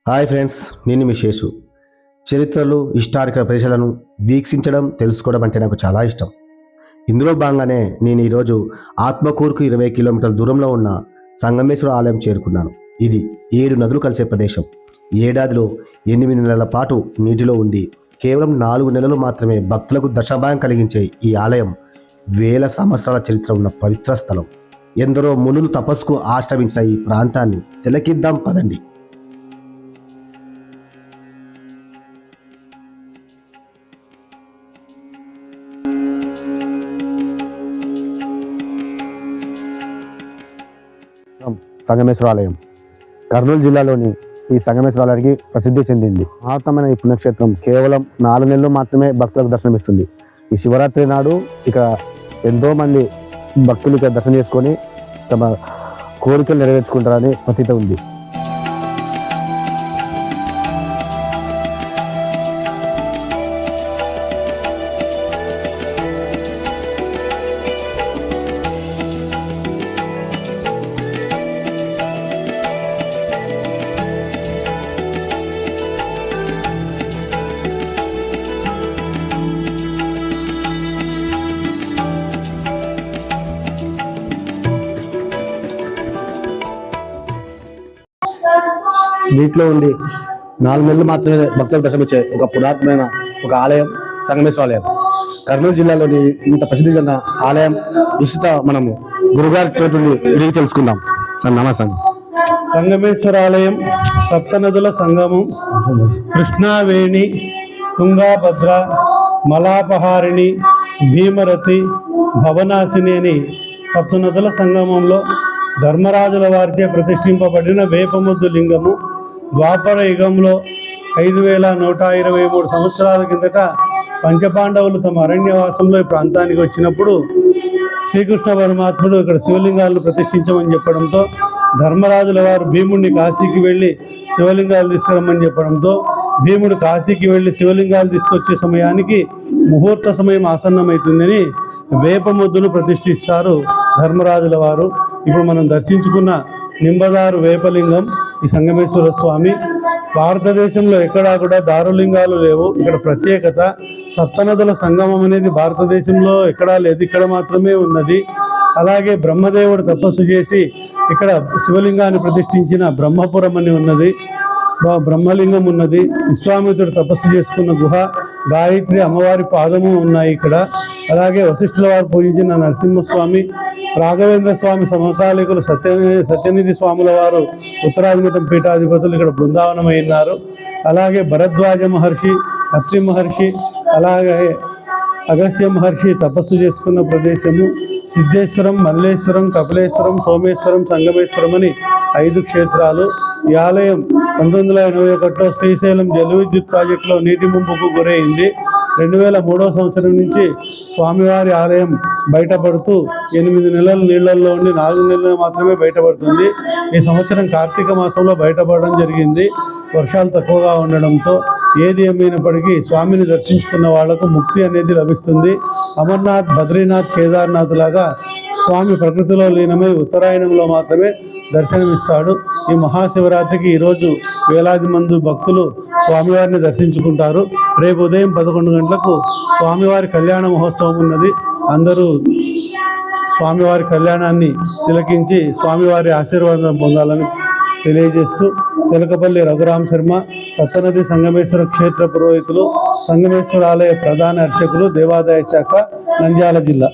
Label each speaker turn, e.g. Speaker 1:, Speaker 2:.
Speaker 1: Hi friends, నేను మీ శేషు. చరిత్రలు, historical ప్రదేశాలను వీక్షించడం, తెలుసుకోవడం అంటే నాకు చాలా ఇష్టం. ఇందులో భాగంగానే నేను ఈరోజు ఆత్మకూరుకు 20 కిలోమీటర్ల దూరంలో ఉన్న సంగమేశ్వర ఆలయం చేరుకున్నాను. ఇది 7 నదులు కలిసే ప్రదేశం. ఏడాదిలో 8 నెలల పాటు నీటిలో ఉండి కేవలం 4 నెలలు మాత్రమే భక్తులకు దర్శనభాగ్యం కలిగించే ఈ ఆలయం వేల సంవత్సరాల చరిత్ర ఉన్న పవిత్ర స్థలం. ఎందరో మునులు తపస్సుకు ఆశ్రమించిన ఈ ప్రాంతాన్ని తిలకిద్దాం పదండి. సంగమేశ్వర ఆలయం కర్నూలు జిల్లాలోని ఈ సంగమేశ్వర ఆలయానికి ప్రసిద్ధి చెందింది. మహత్తమైన ఈ పుణ్యక్షేత్రం కేవలం 4 నెలలు మాత్రమే భక్తులకు దర్శనమిస్తుంది. ఈ శివరాత్రి నాడు ఇక ఎంతో మంది భక్తులు ఇక్కడ దర్శనం చేసుకొని తమ కోరికలు నెరవేర్చుకుంటారని ప్రతీత ఉంది. నీటిలో ఉండి 4 నెలలు మాత్రమే భక్తులకు దర్శనమిచ్చే ఒక పురాతనమైన ఒక ఆలయం సంగమేశ్వర ఆలయం. కర్నూలు జిల్లాలోని ఇంత ప్రసిద్ధి చెందిన ఆలయం విశిష్ట మనము గురుగారి తోటి విడిగి తెలుసుకుందాం. సార్ నమస్తే.
Speaker 2: సంగమేశ్వర ఆలయం సప్తనదుల సంగమం, కృష్ణావేణి, తుంగాభద్ర, మలాపహారిణి, భీమరతి, భవనాశిని అని సప్తనదుల సంగమంలో ధర్మరాజుల వారిచే ప్రతిష్ఠింపబడిన వేపముద్దు లింగము. ద్వాపర యుగంలో 5123 సంవత్సరాల కిందట పంచపాండవులు తమ అరణ్యవాసంలో ఈ ప్రాంతానికి వచ్చినప్పుడు శ్రీకృష్ణ పరమాత్ముడు ఇక్కడ శివలింగాలను ప్రతిష్ఠించమని చెప్పడంతో ధర్మరాజుల వారు భీముడిని కాశీకి వెళ్ళి శివలింగాలు తీసుకురమ్మని చెప్పడంతో భీముడు కాశీకి వెళ్ళి శివలింగాలు తీసుకొచ్చే సమయానికి ముహూర్త సమయం ఆసన్నమవుతుందని వేపముద్దును ప్రతిష్ఠిస్తారు ధర్మరాజుల వారు. ఇప్పుడు మనం దర్శించుకున్న నింబదారు వేపలింగం ఈ సంగమేశ్వర స్వామి. భారతదేశంలో ఎక్కడా కూడా దారులింగాలు లేవు. ఇక్కడ ప్రత్యేకత సప్తనదుల సంగమం అనేది భారతదేశంలో ఎక్కడా లేదు, ఇక్కడ మాత్రమే ఉన్నది. అలాగే బ్రహ్మదేవుడు తపస్సు చేసి ఇక్కడ శివలింగాన్ని ప్రతిష్ఠించిన బ్రహ్మపురం అని ఉన్నది, బ్రహ్మలింగం ఉన్నది. విశ్వామిత్రుడు తపస్సు చేసుకున్న గుహ, గాయత్రి అమ్మవారి పాదము ఉన్నాయి ఇక్కడ. అలాగే వశిష్ఠుల వారు పూజించిన నరసింహస్వామి, రాఘవేంద్ర స్వామి సమకాలికులు సత్యనిధి స్వాముల వారు ఉత్తరాధిమఠం పీఠాధిపతులు ఇక్కడ బృందావనమైనారు. అలాగే భరద్వాజ మహర్షి, అత్రి మహర్షి, అలాగే అగస్త్య మహర్షి తపస్సు చేసుకున్న ప్రదేశము. సిద్ధేశ్వరం, మల్లేశ్వరం, కపిలేశ్వరం, సోమేశ్వరం, సంగమేశ్వరం అని 5 క్షేత్రాలు. ఈ ఆలయం 1981లో శ్రీశైలం జల విద్యుత్ ప్రాజెక్టులో నీటి ముంపుకు గురైంది. 2003 సంవత్సరం నుంచి స్వామివారి ఆలయం బయటపడుతూ 8 నెలల నీళ్లలో ఉండి 4 నెలలు మాత్రమే బయటపడుతుంది. ఈ సంవత్సరం కార్తీక మాసంలో బయటపడడం జరిగింది. వర్షాలు తక్కువగా ఉండడంతో ఏది ఏమైనప్పటికీ స్వామిని దర్శించుకున్న వాళ్లకు ముక్తి అనేది లభిస్తుంది. అమర్నాథ్, బద్రీనాథ్, కేదార్నాథ్ లాగా స్వామి ప్రకృతిలో లీనమై ఉత్తరాయణంలో మాత్రమే దర్శనమిస్తాడు. ఈ మహాశివరాత్రికి ఈరోజు వేలాది మంది భక్తులు స్వామివారిని దర్శించుకుంటారు. రేపు ఉదయం 11 గంటలకు స్వామివారి కళ్యాణ మహోత్సవం ఉన్నది. అందరూ స్వామివారి కళ్యాణాన్ని తిలకించి స్వామివారి ఆశీర్వాదం పొందాలని తెలియజేస్తూ తెలకపల్లి రఘురామ శర్మ, సప్తనది సంగమేశ్వర క్షేత్ర పురోహితులు, సంగమేశ్వర ఆలయ ప్రధాన అర్చకులు, దేవాదాయ శాఖ, నంద్యాల జిల్లా.